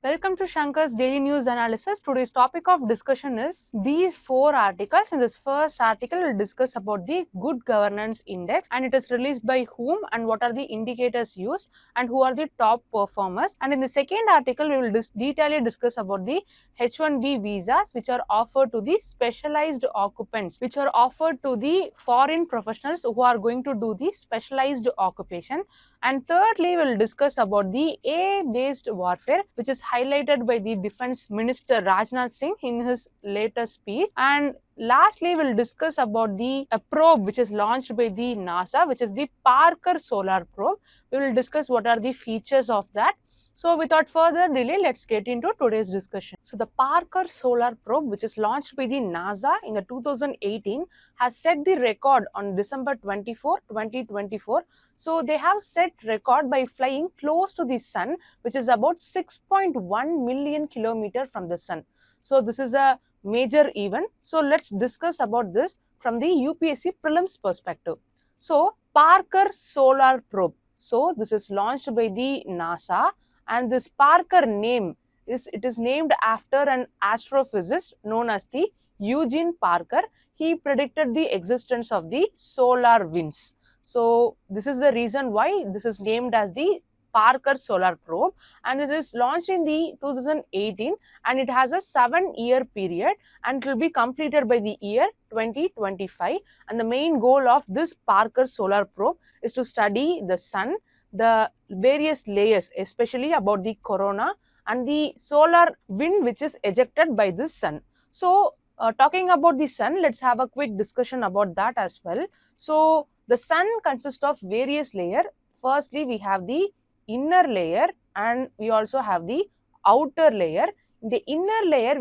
Welcome to Shankar's Daily News Analysis. Today's topic of discussion is these 4 articles. In this first article, we'll discuss about the Good Governance Index, and it is released by whom and what are the indicators used and who are the top performers. And in the second article, we will detailedly discuss about the H1B visas which are offered to the specialized occupants, which are offered to the foreign professionals who are going to do the specialized occupation. And thirdly, we'll discuss about the AI-based warfare, which is highlighted by the Defense Minister Rajnath Singh in his latest speech. And lastly, we'll discuss about the probe which is launched by the NASA, which is the Parker Solar Probe. We will discuss what are the features of that. So without further delay, let's get into today's discussion. So the Parker Solar Probe, which is launched by the NASA in the 2018, has set the record on December 24, 2024. So they have set record by flying close to the sun, which is about 6.1 million kilometers from the sun. So this is a major event. So let's discuss about this from the UPSC Prelims perspective. So Parker Solar Probe. So this is launched by the NASA, and this Parker name is named after an astrophysicist known as the Eugene Parker. He predicted the existence of the solar winds. So this is the reason why this is named as the Parker Solar Probe, and it is launched in the 2018, and it has a 7-year period, and it will be completed by the year 2025. And the main goal of this Parker Solar Probe is to study the sun, the various layers, especially about the corona and the solar wind which is ejected by this sun. So talking about the sun, let's have a quick discussion about that as well. So the sun consists of various layers. Firstly, we have the inner layer and we also have the outer layer. In the inner layer,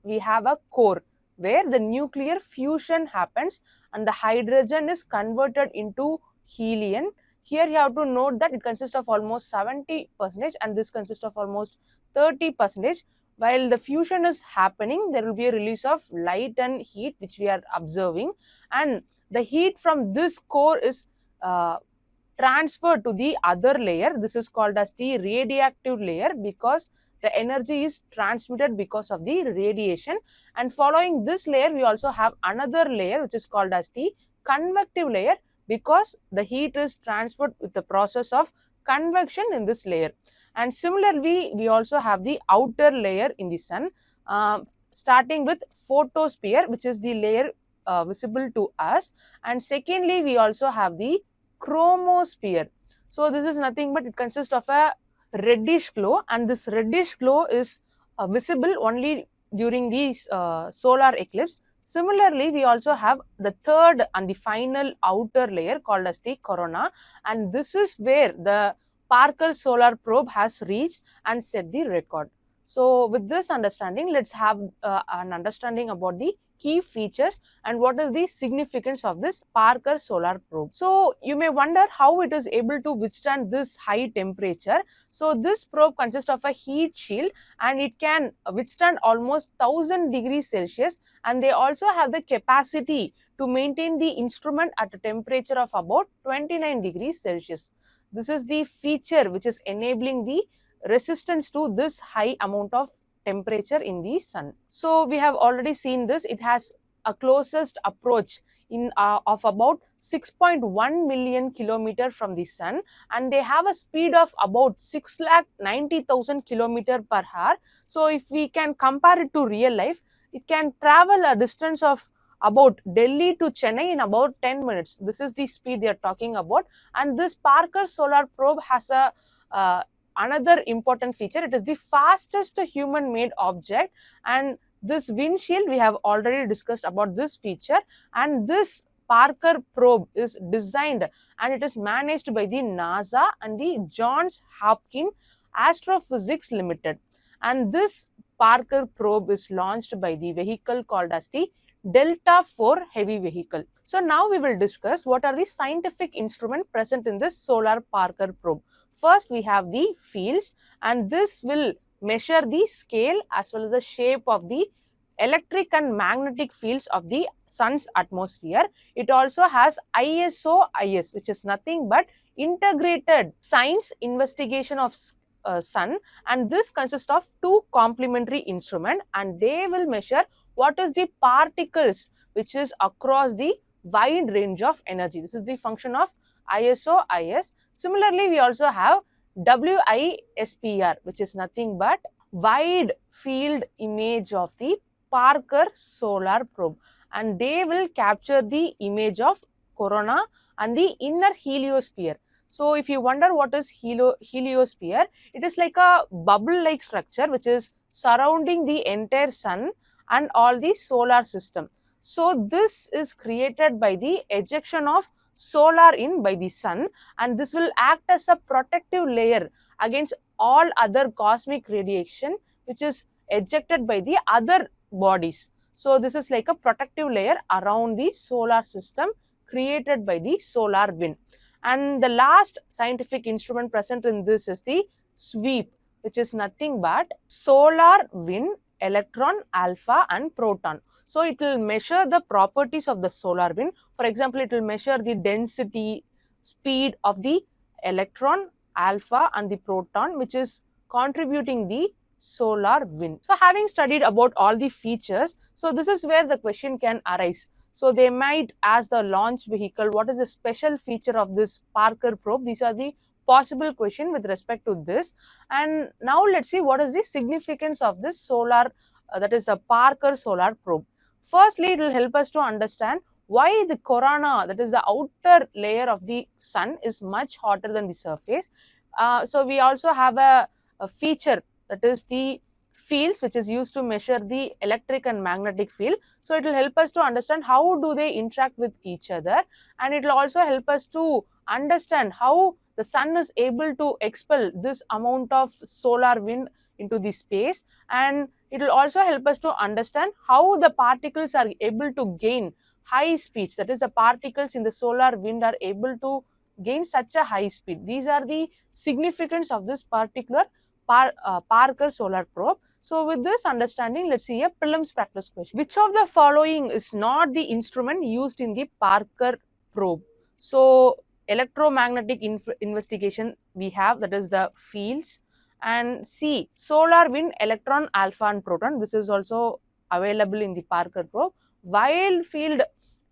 we have a core where the nuclear fusion happens and the hydrogen is converted into helium. Here you have to note that it consists of almost 70% and this consists of almost 30%. While the fusion is happening, there will be a release of light and heat which we are observing, and the heat from this core is transferred to the other layer. This is called as the radioactive layer because the energy is transmitted because of the radiation. And following this layer, we also have another layer which is called as the convective layer because the heat is transferred with the process of convection in this layer. And similarly, we also have the outer layer in the sun, starting with photosphere, which is the layer visible to us. And secondly, we also have the chromosphere. So this is nothing but it consists of a reddish glow, and this reddish glow is visible only during the solar eclipse. Similarly, we also have the third and the final outer layer called as the corona, and this is where the Parker Solar Probe has reached and set the record. So with this understanding, let's have an understanding about the key features and what is the significance of this Parker Solar Probe. So you may wonder how it is able to withstand this high temperature. So this probe consists of a heat shield and it can withstand almost 1000 degrees Celsius, and they also have the capacity to maintain the instrument at a temperature of about 29 degrees Celsius. This is the feature which is enabling the resistance to this high amount of temperature in the sun. So we have already seen this. It has a closest approach of about 6.1 million kilometers from the sun, and they have a speed of about 6,90,000 kilometers per hour. So if we can compare it to real life, it can travel a distance of about Delhi to Chennai in about 10 minutes. This is the speed they are talking about, and this Parker Solar Probe has a another important feature. It is the fastest human made object, and this windshield, we have already discussed about this feature, and this Parker probe is designed and it is managed by the NASA and the Johns Hopkins Astrophysics Limited, and this Parker probe is launched by the vehicle called as the Delta IV heavy vehicle. So now we will discuss what are the scientific instruments present in this solar Parker probe. First, we have the fields, and this will measure the scale as well as the shape of the electric and magnetic fields of the sun's atmosphere. It also has ISO IS, which is nothing but integrated science investigation of sun, and this consists of two complementary instruments, and they will measure what is the particles which is across the wide range of energy. This is the function of ISO IS. Similarly, we also have WISPR, which is nothing but wide field image of the Parker solar probe, and they will capture the image of corona and the inner heliosphere. So if you wonder what is heliosphere, it is like a bubble like structure which is surrounding the entire sun and all the solar system. So this is created by the ejection of solar in by the sun, and this will act as a protective layer against all other cosmic radiation which is ejected by the other bodies. So this is like a protective layer around the solar system created by the solar wind. And the last scientific instrument present in this is the sweep, which is nothing but solar wind, electron, alpha and proton. So it will measure the properties of the solar wind. For example, it will measure the density, speed of the electron, alpha and the proton, which is contributing the solar wind. So having studied about all the features, so this is where the question can arise. So they might ask the launch vehicle, what is the special feature of this Parker probe? These are the possible question with respect to this. And now let's see what is the significance of this solar, that is the Parker solar probe. Firstly, it will help us to understand why the corona, that is the outer layer of the sun, is much hotter than the surface. So we also have a feature, that is the fields, which is used to measure the electric and magnetic field. So it will help us to understand how do they interact with each other, and it will also help us to understand how the sun is able to expel this amount of solar wind into the space, and it will also help us to understand how the particles are able to gain high speeds, that is the particles in the solar wind are able to gain such a high speed. These are the significance of this particular Parker solar probe. So with this understanding, let's see a prelims practice question. Which of the following is not the instrument used in the Parker probe? So electromagnetic investigation we have, that is the fields, and C, solar wind, electron, alpha and proton. This is also available in the Parker probe. Wide field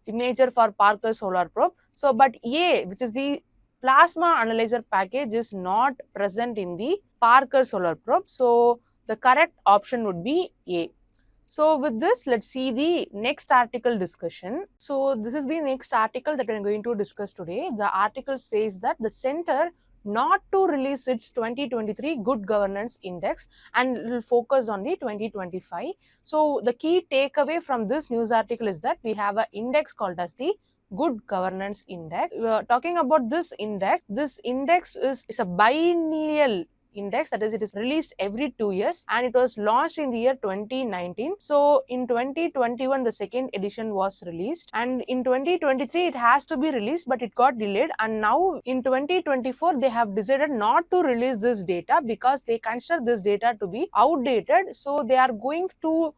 imager for Parker solar probe. So but A, which is the plasma analyzer package, is not present in the Parker solar probe. So the correct option would be A. So with this, let's see the next article discussion. So this is the next article that we're going to discuss today. The article says that the center not to release its 2023 Good Governance Index, and it will focus on the 2025. So the key takeaway from this news article is that we have an index called as the Good Governance Index. We are talking about this index. This index is a biennial index, that is it is released every 2 years, and it was launched in the year 2019. So in 2021 the second edition was released, and in 2023 it has to be released, but it got delayed, and now in 2024 they have decided not to release this data because they consider this data to be outdated. So they are going to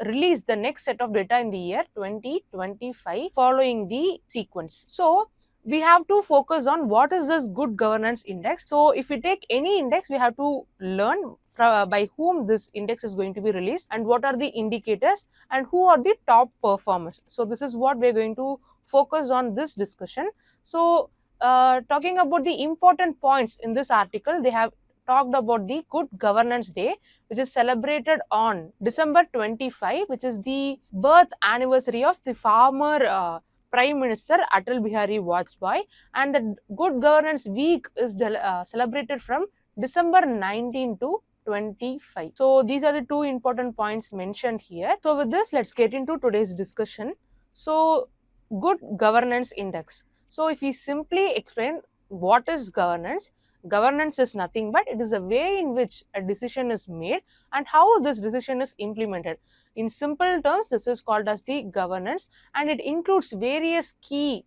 release the next set of data in the year 2025 following the sequence. So we have to focus on what is this Good Governance Index. So if we take any index, we have to learn by whom this index is going to be released, and what are the indicators, and who are the top performers. So this is what we're going to focus on this discussion. So talking about the important points in this article, they have talked about the Good Governance Day, which is celebrated on December 25, which is the birth anniversary of the former Prime Minister Atal Bihari Vajpayee, and the Good Governance Week is celebrated from December 19 to 25. So these are the two important points mentioned here. So with this, let's get into today's discussion. So Good Governance Index. So if we simply explain what is governance, governance is nothing but it is a way in which a decision is made and how this decision is implemented. In simple terms, this is called as the governance, and it includes various key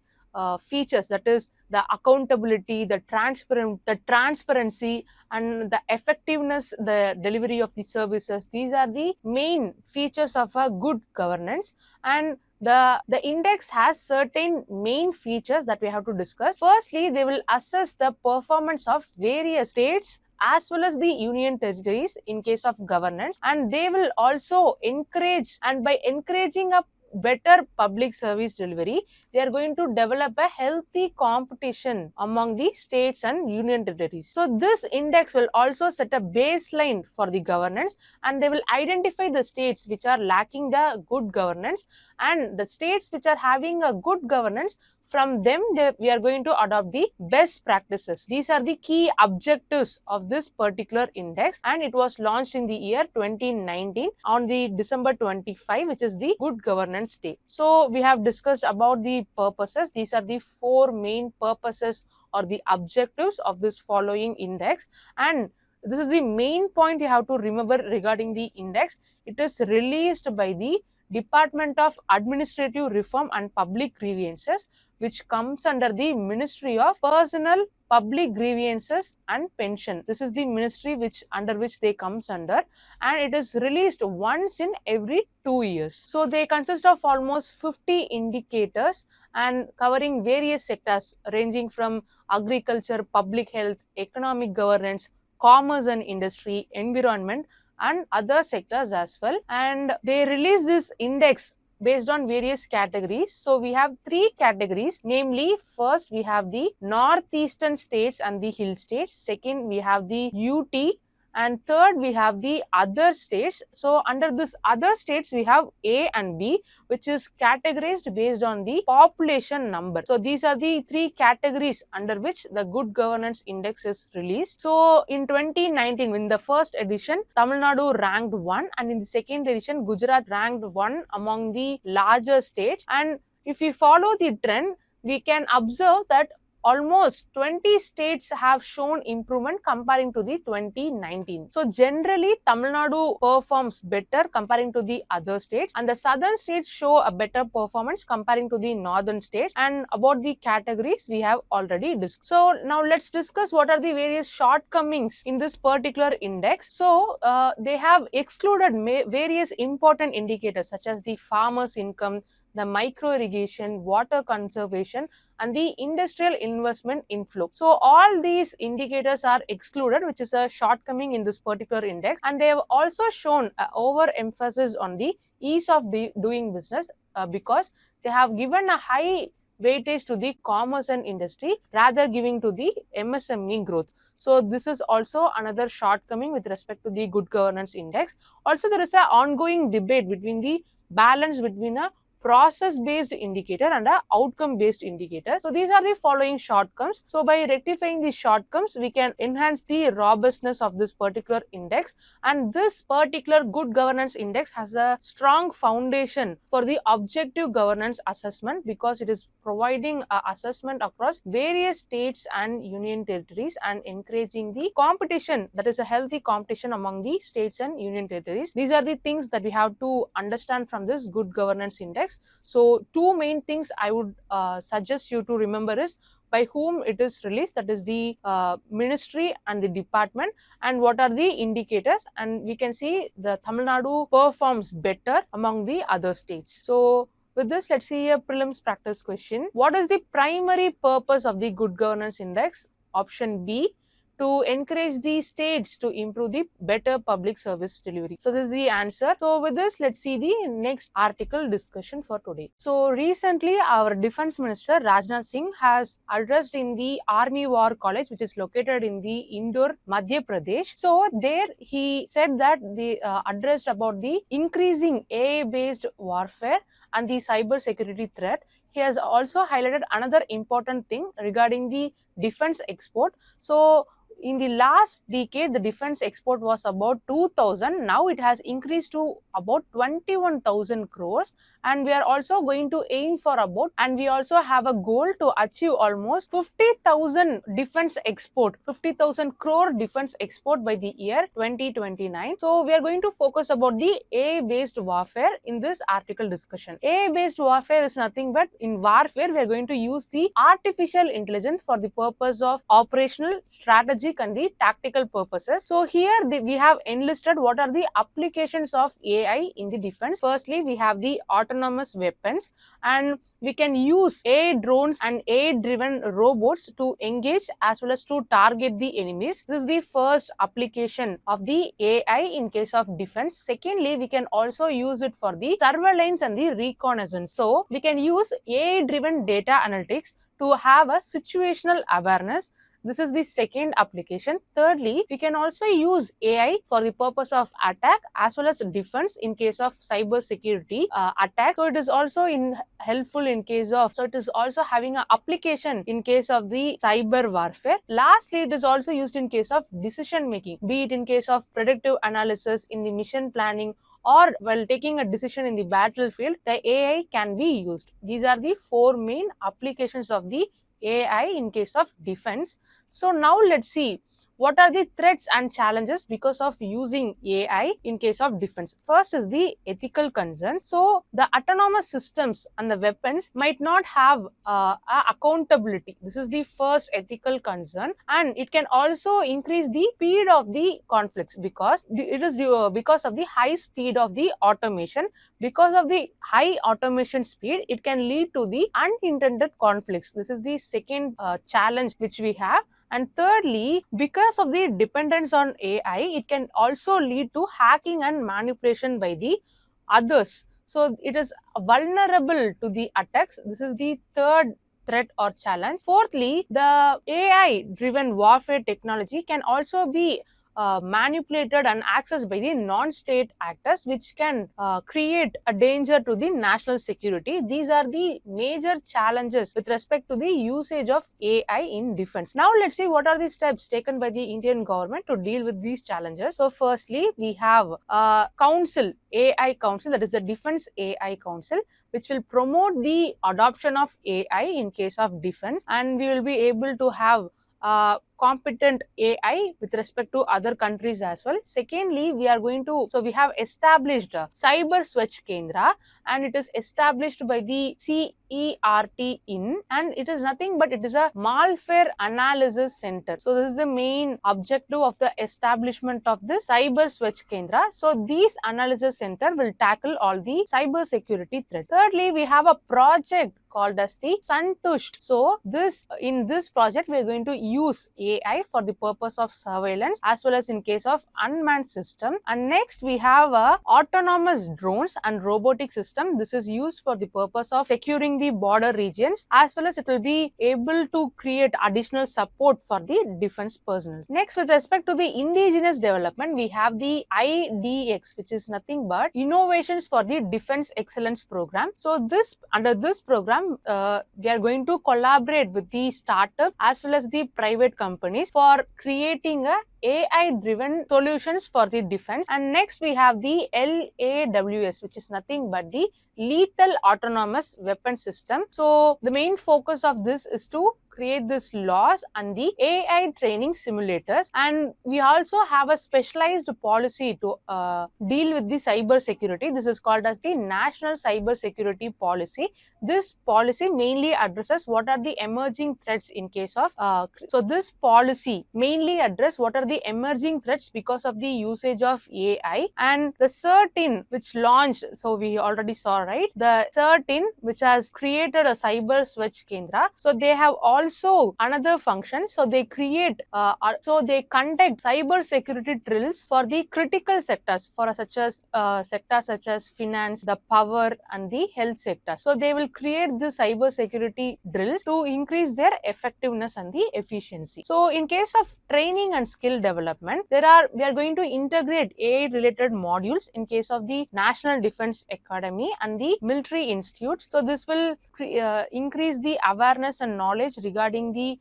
features, that is the accountability, the transparency, and the effectiveness, the delivery of the services. These are the main features of a good governance, and the index has certain main features that we have to discuss. Firstly, they will assess the performance of various states as well as the union territories in case of governance, and they will also encourage, and by encouraging a better public service delivery, they are going to develop a healthy competition among the states and union territories. So this index will also set a baseline for the governance, and they will identify the states which are lacking the good governance, and the states which are having a good governance, from them we are going to adopt the best practices. These are the key objectives of this particular index, and it was launched in the year 2019 on the December 25, which is the Good Governance Day. So we have discussed about the purposes. These are the four main purposes or the objectives of this following index, and this is the main point you have to remember regarding the index. It is released by the Department of Administrative Reform and Public Grievances, which comes under the Ministry of Personnel, Public Grievances and Pension. This is the ministry under which they comes under, and it is released once in every 2 years. So they consist of almost 50 indicators and covering various sectors ranging from agriculture, public health, economic governance, commerce and industry, environment, and other sectors as well. And they release this index based on various categories. So we have three categories, namely, first we have the northeastern states and the hill states, second we have the UT, and third we have the other states. So under this other states we have A and B, which is categorized based on the population number. So these are the three categories under which the Good Governance Index is released. So in 2019, in the first edition, Tamil Nadu ranked 1, and in the second edition, Gujarat ranked 1 among the larger states. And if we follow the trend, we can observe that almost 20 states have shown improvement comparing to the 2019. So generally, Tamil Nadu performs better comparing to the other states, and the southern states show a better performance comparing to the northern states. And about the categories, we have already discussed. So now let's discuss what are the various shortcomings in this particular index. So they have excluded various important indicators such as the farmers' income, the micro irrigation, water conservation, and the industrial investment inflow. So all these indicators are excluded, which is a shortcoming in this particular index. And they have also shown overemphasis on the ease of doing business because they have given a high weightage to the commerce and industry rather giving to the MSME growth. So this is also another shortcoming with respect to the Good Governance Index. Also, there is an ongoing debate between the balance between a process-based indicator and a outcome-based indicator. So these are the following shortcomings. So by rectifying these shortcomings, we can enhance the robustness of this particular index. And this particular Good Governance Index has a strong foundation for the objective governance assessment because it is providing an assessment across various states and union territories and encouraging the competition, that is a healthy competition among the states and union territories. These are the things that we have to understand from this Good Governance Index. So two main things I would suggest you to remember is by whom it is released, that is the ministry and the department, and what are the indicators. And we can see the Tamil Nadu performs better among the other states. So with this, let's see a prelims practice question. What is the primary purpose of the Good Governance Index? Option B, to encourage the states to improve the better public service delivery. So this is the answer. So with this, let's see the next article discussion for today. So recently, our Defense Minister Rajnath Singh has addressed in the Army War College, which is located in the Indore, Madhya Pradesh. So there he said that they addressed about the increasing AI-based warfare and the cyber security threat. He has also highlighted another important thing regarding the defense export. So in the last decade, the defense export was about 2,000. Now it has increased to about 21,000 crores. And we are also going to aim for about, and we also have a goal to achieve almost 50,000 defense export, 50,000 crore defense export by the year 2029. So we are going to focus about the AI-based warfare in this article discussion. AI-based warfare is nothing but in warfare, we are going to use the artificial intelligence for the purpose of operational, strategic, strategic and the tactical purposes. So here we have enlisted what are the applications of AI in the defense. Firstly, we have the autonomous weapons, and we can use AI drones and AI driven robots to engage as well as to target the enemies. This is the first application of the AI in case of defense. Secondly, we can also use it for the surveillance and the reconnaissance. So we can use AI driven data analytics to have a situational awareness. This is the second application. Thirdly, we can also use AI for the purpose of attack as well as defense in case of cyber security attack. So it is also helpful in case of, so it is also having an application in case of the cyber warfare. Lastly, it is also used in case of decision making, be it in case of predictive analysis in the mission planning, or while taking a decision in the battlefield, the AI can be used. These are the four main applications of the AI in case of defense. So now let's see what are the threats and challenges because of using AI in case of defense. First is the ethical concern. So the autonomous systems and the weapons might not have accountability. This is the first ethical concern, and it can also increase the speed of the conflicts because it is because of the high speed of the automation. Because of the high automation speed, it can lead to the unintended conflicts. This is the second challenge which we have. And thirdly, because of the dependence on AI, it can also lead to hacking and manipulation by the others. So it is vulnerable to the attacks. This is the third threat or challenge. Fourthly, the AI driven warfare technology can also be manipulated and accessed by the non-state actors, which can create a danger to the national security. These are the major challenges with respect to the usage of AI in defense. Now let's see what are the steps taken by the Indian government to deal with these challenges. So firstly, we have council, AI council, that is the Defense AI Council, which will promote the adoption of AI in case of defense, and we will be able to have competent AI with respect to other countries as well. Secondly, we have established Cyber Swachh Kendra, and it is established by the CERT in, and it is nothing but it is a malware analysis center. So this is the main objective of the establishment of this Cyber Swachh Kendra. So these analysis center will tackle all the cyber security threats. Thirdly, we have a project called as the Santusht. So in this project we are going to use AI for the purpose of surveillance as well as in case of unmanned system. And next we have autonomous drones and robotic system. This is used for the purpose of securing the border regions, as well as it will be able to create additional support for the defense personnel. Next, with respect to the indigenous development, we have the IDX, which is nothing but Innovations for the Defense Excellence Program. So under this program, we are going to collaborate with the startup as well as the private companies for creating AI-driven solutions for the defense. And next we have the LAWS, which is nothing but the Lethal Autonomous Weapon System. So the main focus of this is to create this laws and the AI training simulators, and we also have a specialized policy to deal with the cyber security. This is called as the National Cyber Security Policy. This policy mainly addresses what are the emerging threats in case of so this policy mainly address what are the emerging threats because of the usage of AI. And the CERT-in, which launched, so we already saw, right, the CERT-in which has created a Cyber Swachh Kendra. So they have also another function. So they create they conduct cyber security drills for the critical sectors, for such as sectors such as finance, the power and the health sector. So they will create the cyber security drills to increase their effectiveness and the efficiency. So in case of training and skill development, we are going to integrate AI related modules in case of the National Defense Academy and the military institutes. So this will increase the awareness and knowledge regarding the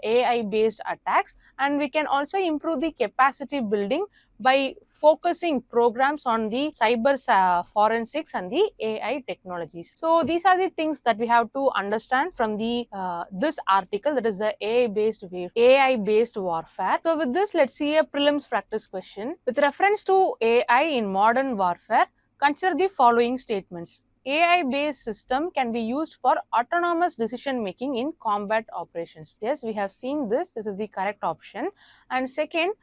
AI based attacks, and we can also improve the capacity building by focusing programs on the cyber forensics and the AI technologies. So these are the things that we have to understand from the this article, that is the AI based warfare. So with this, let's see a prelims practice question. With reference to AI in modern warfare, consider the following statements. AI based system can be used for autonomous decision making in combat operations. Yes, we have seen this. This is the correct option. And second,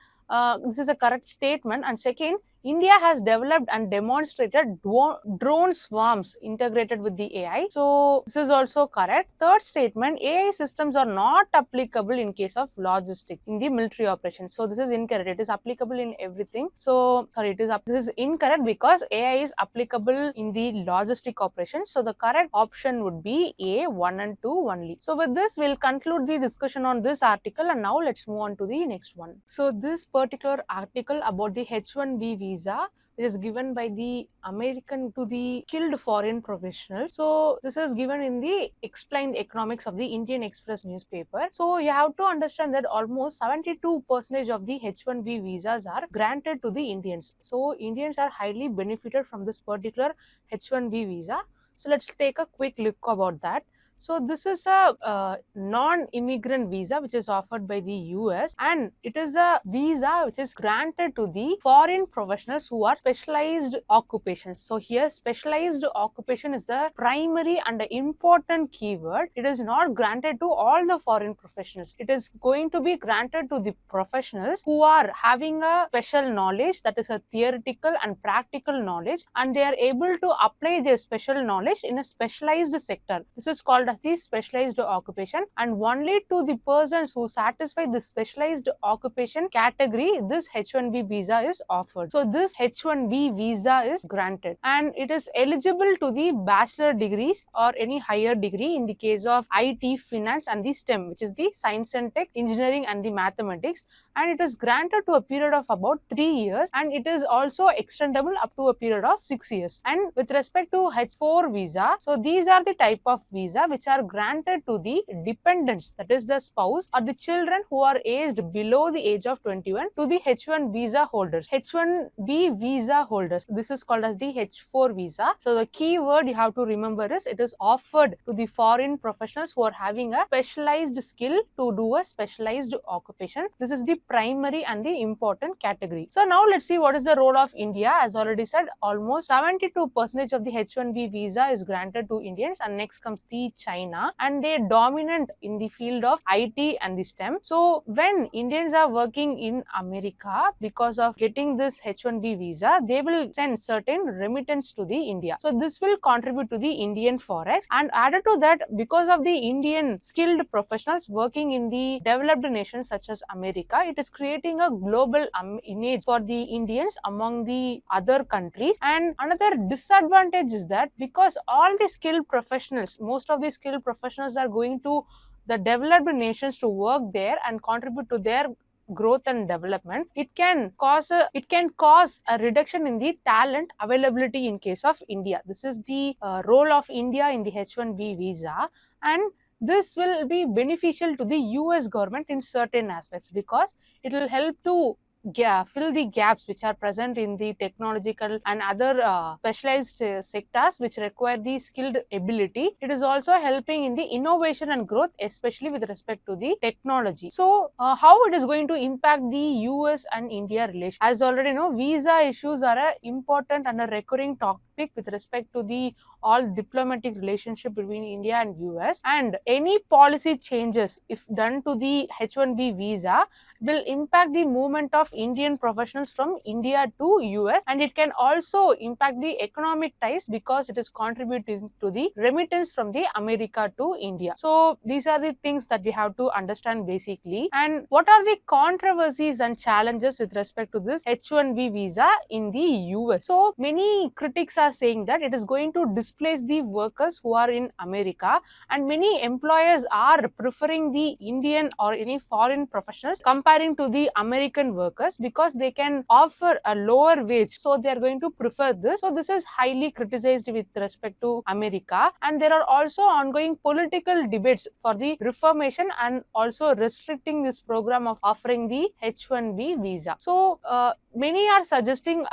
this is a correct statement. And second, India has developed and demonstrated drone swarms integrated with the AI. So this is also correct. Third statement, AI systems are not applicable in case of logistics in the military operations. So this is incorrect. It is applicable in everything. So sorry, this is incorrect because AI is applicable in the logistic operations. So the correct option would be A, 1 and 2 only. So with this, we'll conclude the discussion on this article, and now let's move on to the next one. So this particular article about the H1B visa is given by the American to the skilled foreign professionals. So this is given in the explained economics of the Indian Express newspaper. So you have to understand that almost 72% of the H1B visas are granted to the Indians. So Indians are highly benefited from this particular H1B visa. So let's take a quick look about that. So this is a non-immigrant visa which is offered by the US, and it is a visa which is granted to the foreign professionals who are specialized occupations. So here specialized occupation is the primary and the important keyword. It is not granted to all the foreign professionals. It is going to be granted to the professionals who are having a special knowledge, that is a theoretical and practical knowledge, and they are able to apply their special knowledge in a specialized sector. This is called as the specialized occupation, and only to the persons who satisfy the specialized occupation category this H1B visa is offered. So this H1B visa is granted, and it is eligible to the bachelor degrees or any higher degree in the case of IT, finance and the STEM, which is the science and tech, engineering and the mathematics, and it is granted to a period of about 3 years, and it is also extendable up to a period of 6 years. And with respect to H4 visa, so these are the type of visa which are granted to the dependents, that is the spouse or the children who are aged below the age of 21, to the H1 visa holders, H1B visa holders. This is called as the H4 visa. So the key word you have to remember is it is offered to the foreign professionals who are having a specialized skill to do a specialized occupation. This is the primary and the important category. So now let's see what is the role of India. As already said, almost 72% of the H1B visa is granted to Indians, and next comes the China, and they dominant in the field of IT and the STEM. So when Indians are working in America, because of getting this H1B visa, they will send certain remittance to the India. So this will contribute to the Indian forex, and added to that, because of the Indian skilled professionals working in the developed nations such as America, it is creating a global image for the Indians among the other countries. And another disadvantage is that because all the skilled professionals, most of the skilled professionals are going to the developed nations to work there and contribute to their growth and development, it can cause a reduction in the talent availability in case of India. This is the role of India in the H1B visa, and this will be beneficial to the US government in certain aspects because it will help to fill the gaps which are present in the technological and other specialized sectors which require the skilled ability. It is also helping in the innovation and growth, especially with respect to the technology. So how it is going to impact the US and India relation? As already know, visa issues are an important and a recurring topic with respect to the all diplomatic relationship between India and US, and any policy changes if done to the H1B visa will impact the movement of Indian professionals from India to US, and it can also impact the economic ties because it is contributing to the remittance from the America to India. So these are the things that we have to understand basically. And what are the controversies and challenges with respect to this H1B visa in the US? So many critics are saying that it is going to displace the workers who are in America, and many employers are preferring the Indian or any foreign professionals comparing to the American workers because they can offer a lower wage, so they are going to prefer this. So this is highly criticized with respect to America, and there are also ongoing political debates for the reformation and also restricting this program of offering the H1B visa. So many are suggesting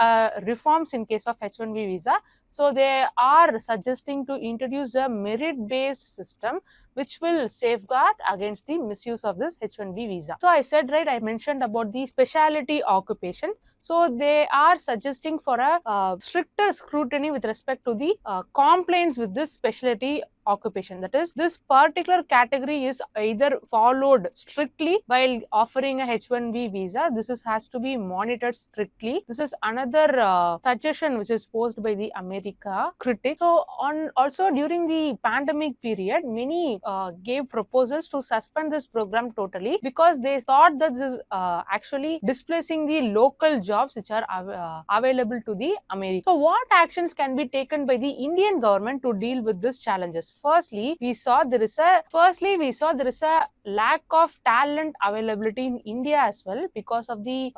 reforms in case of H1B visa. So they are suggesting to introduce a merit-based system which will safeguard against the misuse of this H1B visa. So I said, right, I mentioned about the specialty occupation. So they are suggesting for a stricter scrutiny with respect to the complaints with this specialty occupation. That is, this particular category is either followed strictly while offering a H1B visa. This has to be monitored strictly. This is another suggestion which is posed by the America critics. So also during the pandemic period, many gave proposals to suspend this program totally because they thought that this is actually displacing the local jobs which are available to the America. So what actions can be taken by the Indian government to deal with these challenges? Firstly, we saw there is a lack of talent availability in India as well because of the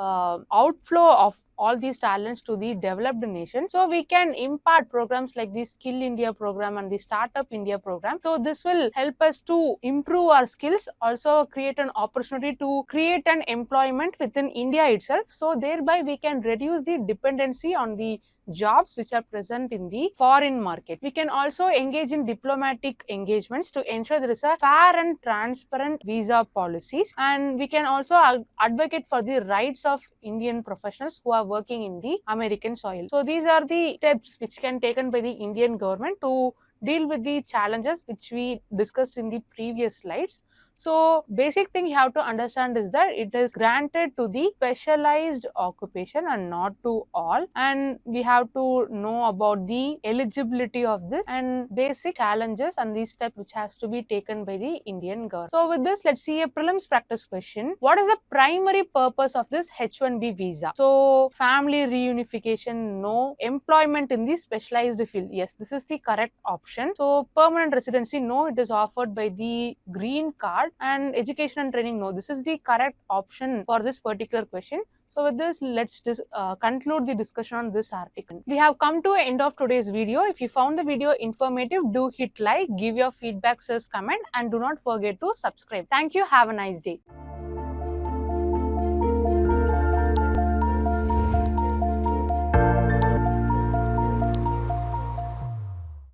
outflow of all these talents to the developed nation. So we can impart programs like the Skill India program and the Startup India program. So this will help us to improve our skills, also create an opportunity to create an employment within India itself. So thereby we can reduce the dependency on the jobs which are present in the foreign market. We can also engage in diplomatic engagements to ensure there is a fair and transparent visa policies, and we can also advocate for the rights of Indian professionals who are working in the American soil. So these are the steps which can taken by the Indian government to deal with the challenges which we discussed in the previous slides. So basic thing you have to understand is that it is granted to the specialized occupation and not to all, and we have to know about the eligibility of this and basic challenges and these steps which has to be taken by the Indian government. So with this, let's see a prelims practice question. What is the primary purpose of this H1B visa? So family reunification, no. Employment in the specialized field, yes, this is the correct option. So permanent residency, no, it is offered by the green card. And education and training, no, this is the correct option for this particular question. So with this, let's conclude the discussion on this article. We have come to the end of today's video. If you found the video informative, do hit like, give your feedback, comment, and do not forget to subscribe. Thank you. Have a nice day.